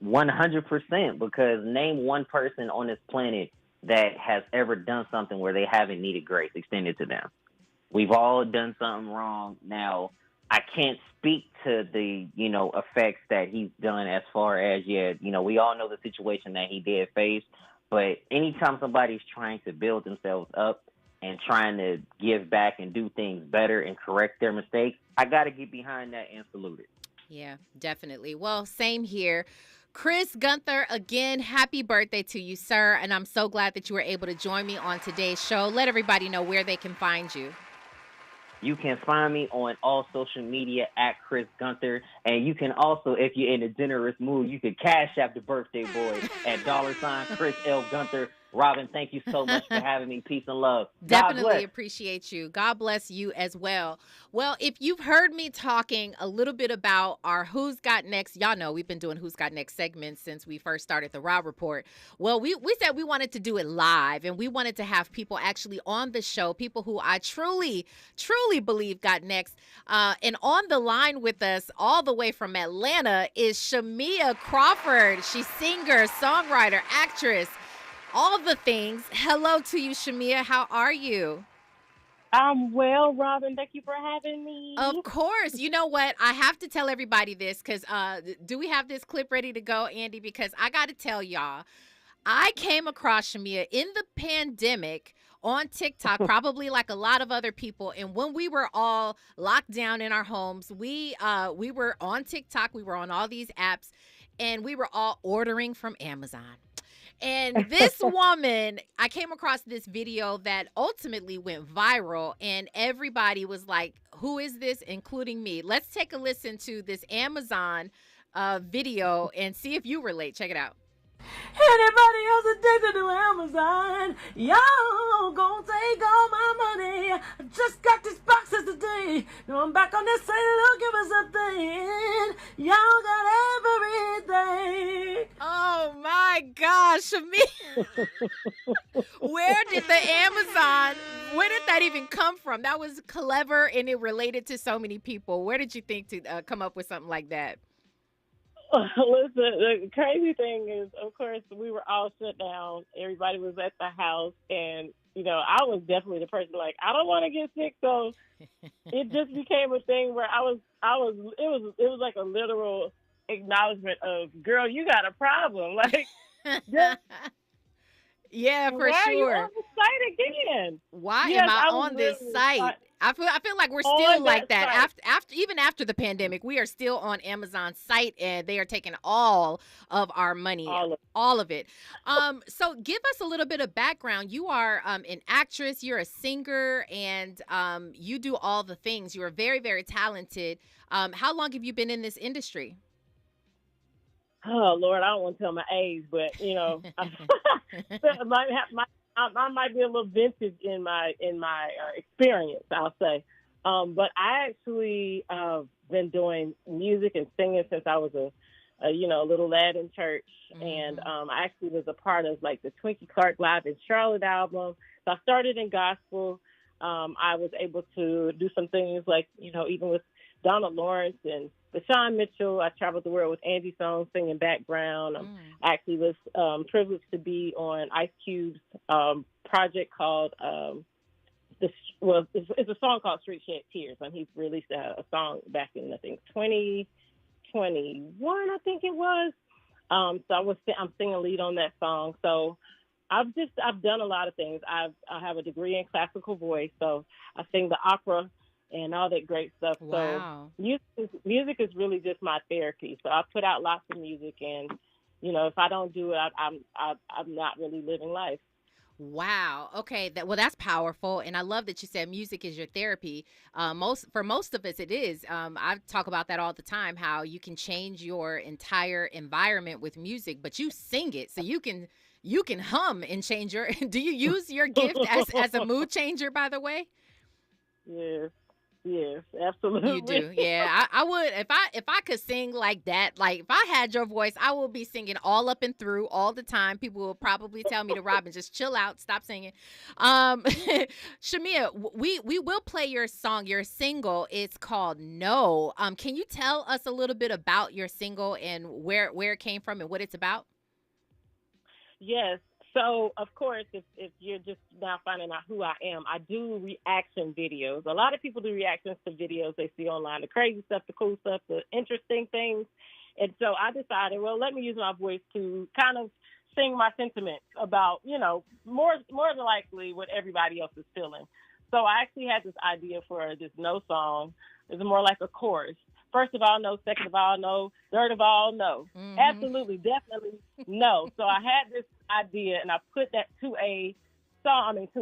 100%, because name one person on this planet that has ever done something where they haven't needed grace extended to them. We've all done something wrong. Now, I can't speak to the, effects that he's done as far as, we all know the situation that he did face, but anytime somebody's trying to build themselves up and trying to give back and do things better and correct their mistakes, I got to get behind that and salute it. Yeah, definitely. Well, same here. Chris Gunther, again, happy birthday to you, sir. And I'm so glad that you were able to join me on today's show. Let everybody know where they can find you. You can find me on all social media at Chris Gunther. And you can also, if you're in a generous mood, you can cash app the birthday boy at $Chris L. Gunther. Robin, thank you so much for having me. Peace and love. Definitely appreciate you. God bless you as well. Well, if you've heard me talking a little bit about our Who's Got Next, y'all know we've been doing Who's Got Next segments since we first started the Raw Report. Well, we said we wanted to do it live, and we wanted to have people actually on the show, people who I truly, truly believe got next. And on the line with us all the way from Atlanta is Shamia Crawford. She's singer, songwriter, actress, all the things. Hello to you, Shamia. How are you? I'm well, Robin. Thank you for having me. Of course. You know what? I have to tell everybody this because do we have this clip ready to go, Andy? Because I got to tell y'all, I came across Shamia in the pandemic on TikTok, probably like a lot of other people. And when we were all locked down in our homes, we were on TikTok. We were on all these apps, and we were all ordering from Amazon. And this woman, I came across this video that ultimately went viral, and everybody was like, who is this, including me? Let's take a listen to this Amazon video and see if you relate. Check it out. Anybody else addicted to Amazon? Y'all gonna take all my money. I just got these boxes today. Now I'm back on this sale. Don't give us a thing. Y'all got everything. Oh my gosh, Shamia. Where did that even come from? That was clever, and it related to so many people. Where did you think to come up with something like that? Listen, the crazy thing is, of course, we were all shut down. Everybody was at the house, and I was definitely the person like, I don't want to get sick, so it just became a thing where it was like a literal acknowledgement of, girl, you got a problem, like. Just, yeah, for why sure. Are you on the site again? Why am I on this site? I feel like we're still like that even after the pandemic. We are still on Amazon's site, and they are taking all of our money, all of it. So give us a little bit of background. You are an actress, you're a singer, and you do all the things. You are very, very talented. How long have you been in this industry? Oh Lord, I don't want to tell my age, but I might be a little vintage in my experience, I'll say. But I actually been doing music and singing since I was a little lad in church, and I actually was a part of like the Twinkie Clark Live in Charlotte album. So I started in gospel. I was able to do some things like even with Donald Lawrence and Bashan Mitchell. I traveled the world with Angie Song singing background. I actually was privileged to be on Ice Cube's project called it's a song called Street Shed Tears, and he released a song back in I think 2021, I think it was. So I'm singing lead on that song. So I've done a lot of things. I have a degree in classical voice, so I sing the opera and all that great stuff. Wow. So music is really just my therapy. So I put out lots of music, and if I don't do it, I'm not really living life. Wow. Okay. That's powerful, and I love that you said music is your therapy. For most of us, it is. I talk about that all the time. How you can change your entire environment with music, but you sing it, so you can hum and change your. Do you use your gift as a mood changer? By the way. Yes, absolutely. You do, yeah. I would if I could sing like that. Like if I had your voice, I would be singing all up and through all the time. People will probably tell me to Robin, just chill out, stop singing. Shamia, we will play your song, your single. It's called No. Can you tell us a little bit about your single and where it came from and what it's about? Yes. So, of course, if you're just now finding out who I am, I do reaction videos. A lot of people do reactions to videos they see online, the crazy stuff, the cool stuff, the interesting things. And so I decided, well, let me use my voice to kind of sing my sentiments about, more than likely what everybody else is feeling. So I actually had this idea for this No song. It's more like a chorus. First of all, no. Second of all, no. Third of all, no. Mm-hmm. Absolutely, definitely, no. So I had this idea, and I put that to a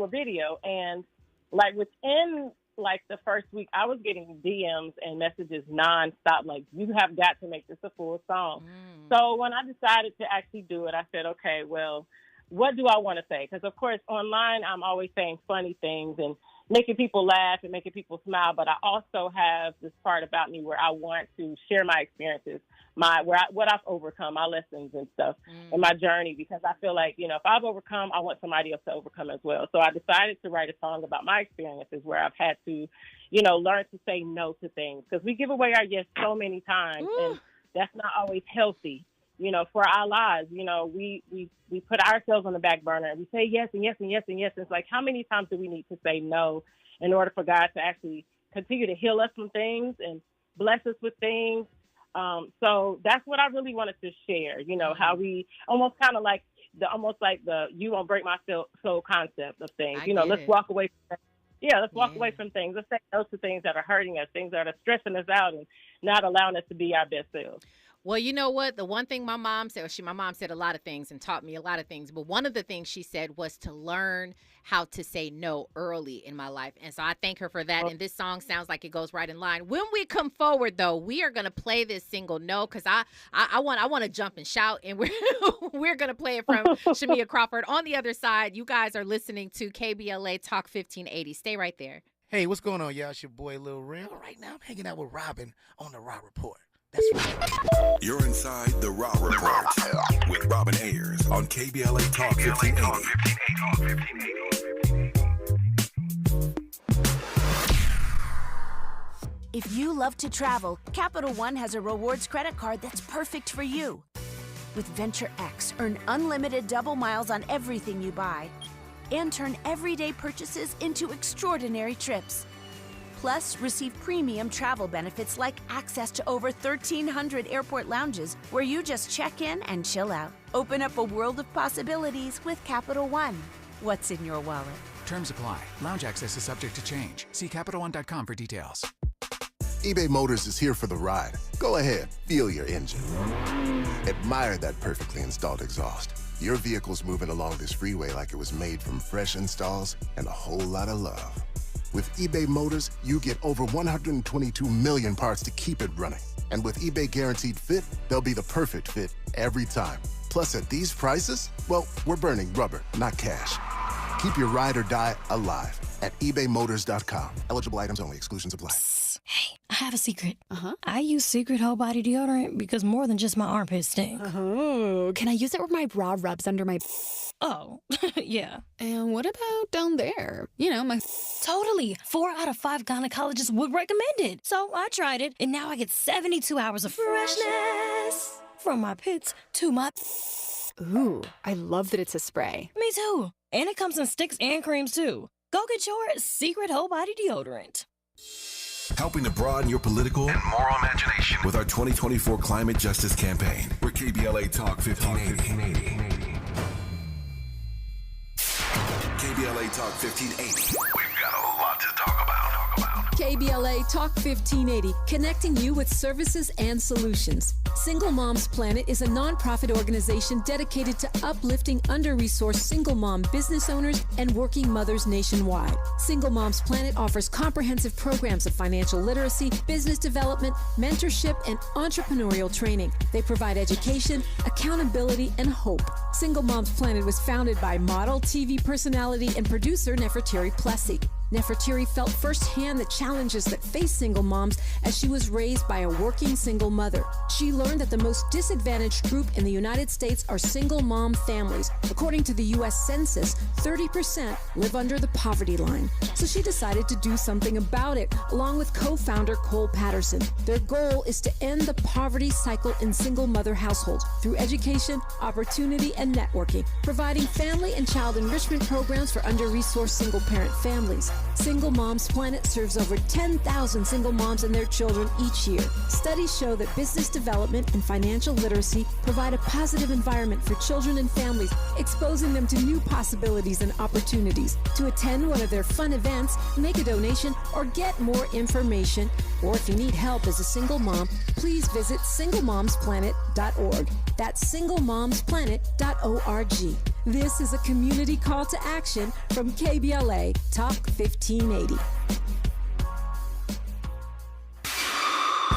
video. And, within, the first week, I was getting DMs and messages nonstop, like, you have got to make this a full song. So when I decided to actually do it, I said, okay, well, what do I want to say? Because, of course, online, I'm always saying funny things and making people laugh and making people smile. But I also have this part about me where I want to share my experiences, what I've overcome, my lessons and stuff, and my journey. Because I feel like, if I've overcome, I want somebody else to overcome as well. So I decided to write a song about my experiences where I've had to, learn to say no to things. Because we give away our yes so many times, and that's not always healthy. For our lives, we put ourselves on the back burner and we say yes and yes and yes and yes. It's like, how many times do we need to say no in order for God to actually continue to heal us from things and bless us with things? So that's what I really wanted to share, how we almost kind of like the you won't break my soul concept of things. Let's walk away from let's walk away from things. Let's say no to things that are hurting us, things that are stressing us out and not allowing us to be our best selves. Well, you know what? The one thing my mom said, my mom said a lot of things and taught me a lot of things. But one of the things she said was to learn how to say no early in my life. And so I thank her for that. And this song sounds like it goes right in line. When we come forward, though, we are going to play this single No, because I want to jump and shout. And we're going to play it from Shamia Crawford. On the other side, you guys are listening to KBLA Talk 1580. Stay right there. Hey, what's going on, y'all? It's your boy, Lil Rim. Right now, I'm hanging out with Robin on the Raw Report. That's right. You're inside the Raw Report with Robin Ayers on KBLA Talk 1580. If you love to travel, Capital One has a rewards credit card that's perfect for you. With Venture X, earn unlimited double miles on everything you buy and turn everyday purchases into extraordinary trips. Plus, receive premium travel benefits like access to over 1,300 airport lounges where you just check in and chill out. Open up a world of possibilities with Capital One. What's in your wallet? Terms apply. Lounge access is subject to change. See CapitalOne.com for details. eBay Motors is here for the ride. Go ahead, feel your engine. Admire that perfectly installed exhaust. Your vehicle's moving along this freeway like it was made from fresh installs and a whole lot of love. With eBay Motors, you get over 122 million parts to keep it running. And with eBay Guaranteed Fit, they'll be the perfect fit every time. Plus, at these prices, well, we're burning rubber, not cash. Keep your ride or die alive at ebaymotors.com. Eligible items only. Exclusions apply. Hey, I have a secret. I use Secret Whole Body Deodorant because more than just my armpits stink. Oh, can I use it where my bra rubs under my... Oh, yeah. And what about down there? My... Totally. 4 out of 5 gynecologists would recommend it. So I tried it, and now I get 72 hours of freshness from my pits to my... Ooh, I love that it's a spray. Me too. And it comes in sticks and creams, too. Go get your Secret Whole Body Deodorant. Helping to broaden your political and moral imagination with our 2024 Climate Justice Campaign. We're KBLA Talk 1580. KBLA Talk 1580. We've got a lot to talk about. KBLA Talk 1580, connecting you with services and solutions. Single Moms Planet is a nonprofit organization dedicated to uplifting under-resourced single mom business owners and working mothers nationwide. Single Moms Planet offers comprehensive programs of financial literacy, business development, mentorship, and entrepreneurial training. They provide education, accountability, and hope. Single Moms Planet was founded by model, TV personality, and producer Nefertari Plessy. Nefertari felt firsthand the challenges that face single moms as she was raised by a working single mother. She learned that the most disadvantaged group in the United States are single mom families. According to the U.S. Census, 30% live under the poverty line. So she decided to do something about it, along with co-founder Cole Patterson. Their goal is to end the poverty cycle in single mother households through education, opportunity, and networking, providing family and child enrichment programs for under-resourced single-parent families. Single Moms Planet serves over 10,000 single moms and their children each year. Studies show that business development and financial literacy provide a positive environment for children and families, exposing them to new possibilities and opportunities. To attend one of their fun events, make a donation, or get more information, or if you need help as a single mom, please visit singlemomsplanet.org. That's singlemomsplanet.org. This is a community call to action from KBLA Talk 1580.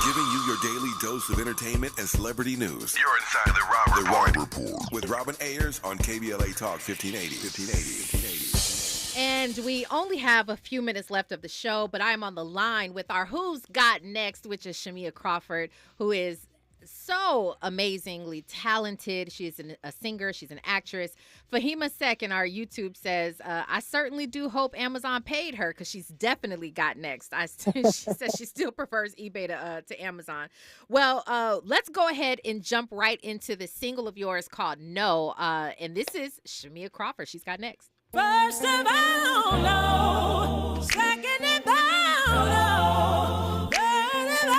Giving you your daily dose of entertainment and celebrity news. You're inside the Rob Report with Robin Ayers on KBLA Talk 1580. And we only have a few minutes left of the show, but I'm on the line with our Who's Got Next, which is Shamia Crawford, who is so amazingly talented. She's a singer. She's an actress. Fahima Sek in our YouTube says, I certainly do hope Amazon paid her because she's definitely got next. She says she still prefers eBay to Amazon. Well, let's go ahead and jump right into the single of yours called No. And this is Shamia Crawford. She's got next. First of all, no. Second of all, no. Third of all,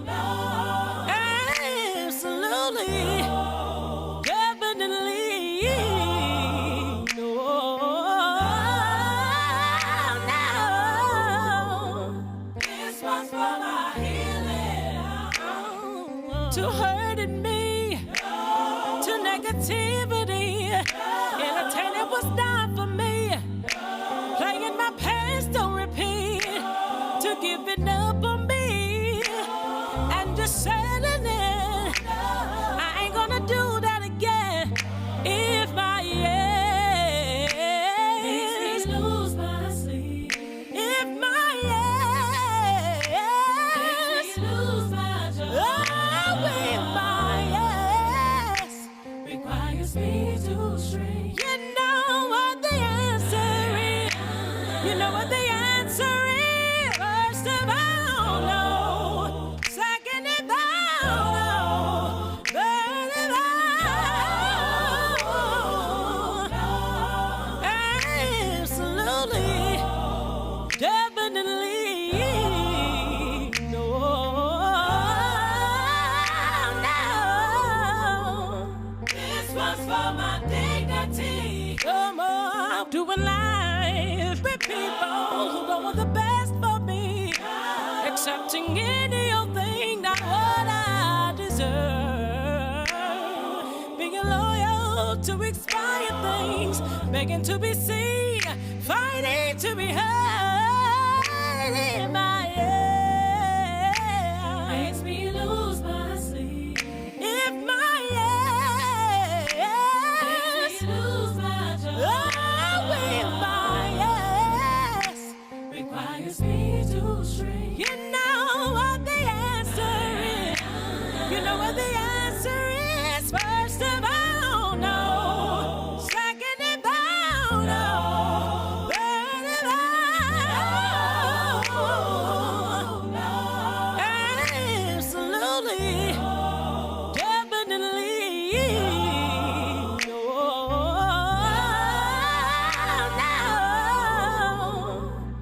no. Absolutely, definitely, no. This one's for my healing. To hurting me, to negativity. Entertainment was not for me. Playing my past don't repeat. To giving up on me and just settling it. I ain't gonna do that again. If my yes makes me lose my sleep. If my yes makes me lose my joy. Oh, if my yes requires me to shrink. You know what the answer is. You know what the answer is. First of all, no. Second of all, no. Third of all, no. Absolutely, definitely, no. This one's for my dignity. Come on, doing life with people who don't want the best for me. Accepting any old thing, not what I deserve. Being loyal to expired things, begging to be seen, fighting to be heard. In my head makes me lose my sleep. If my yes makes me lose my joy. Oh, if my yes requires me to shrink. You know what the answer is. You know what the answer is. First of all, no. Second of all, no. Third of all, no. Absolutely, definitely, no.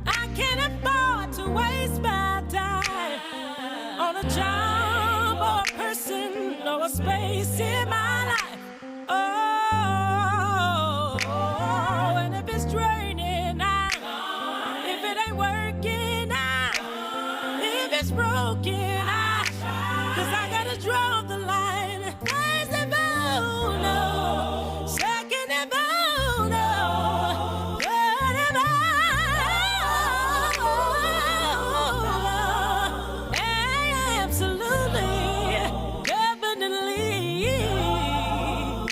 I can't afford to waste my time on a job or a person or a space in my life. Oh, and if it's draining, I it's broken. 'Cause I gotta draw the line. First of all, no. Second of all, no. Third of all, absolutely, definitely,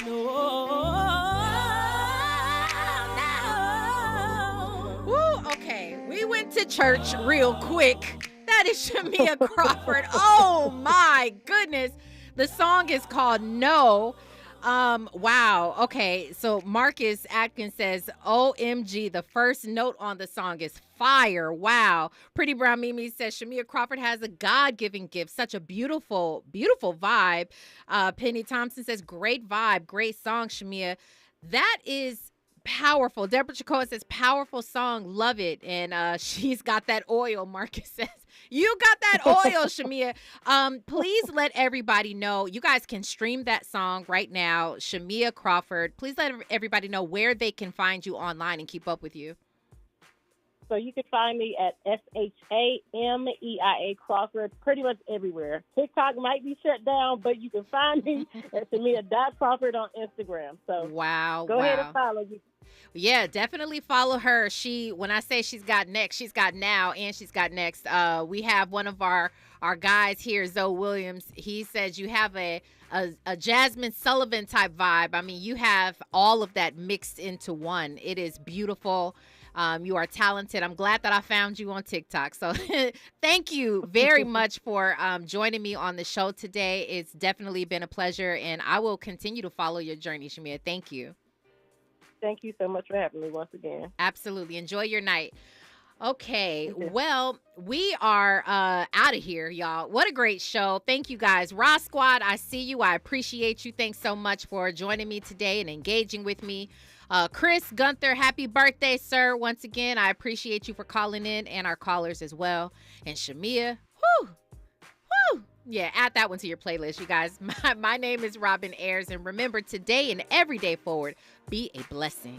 no. Woo, okay. We went to church real quick. That is Shamia Crawford. Oh my goodness. The song is called No. Wow. Okay. So Marcus Atkins says, OMG, the first note on the song is fire. Wow. Pretty Brown Mimi says Shamia Crawford has a God-given gift. Such a beautiful, beautiful vibe. Penny Thompson says, great vibe, great song, Shamia. That is powerful. Deborah Chacoa says, powerful song, love it. And she's got that oil, Marcus says. You got that oil, Shamia. Please let everybody know. You guys can stream that song right now, Shamia Crawford. Please let everybody know where they can find you online and keep up with you. So you can find me at SHAMEIA Crawford pretty much everywhere. TikTok might be shut down, but you can find me at Shamia.Crawford on Instagram. So go ahead and follow me. Yeah, definitely follow her. When I say she's got next, she's got now, and she's got next. We have one of our guys here, Zoe Williams. He says you have a Jasmine Sullivan type vibe. I mean, you have all of that mixed into one. It is beautiful. You are talented. I'm glad that I found you on TikTok. So thank you very much for joining me on the show today. It's definitely been a pleasure, and I will continue to follow your journey, Shamia. Thank you. Thank you so much for having me once again. Absolutely. Enjoy your night. Okay, well, we are out of here, y'all. What a great show. Thank you, guys. Ross Squad, I see you. I appreciate you. Thanks so much for joining me today and engaging with me. Chris Gunther, happy birthday, sir. Once again, I appreciate you for calling in, and our callers as well. And Shamia, whoo. Yeah, add that one to your playlist, you guys. My name is Robin Ayers, and remember, today and every day forward, be a blessing.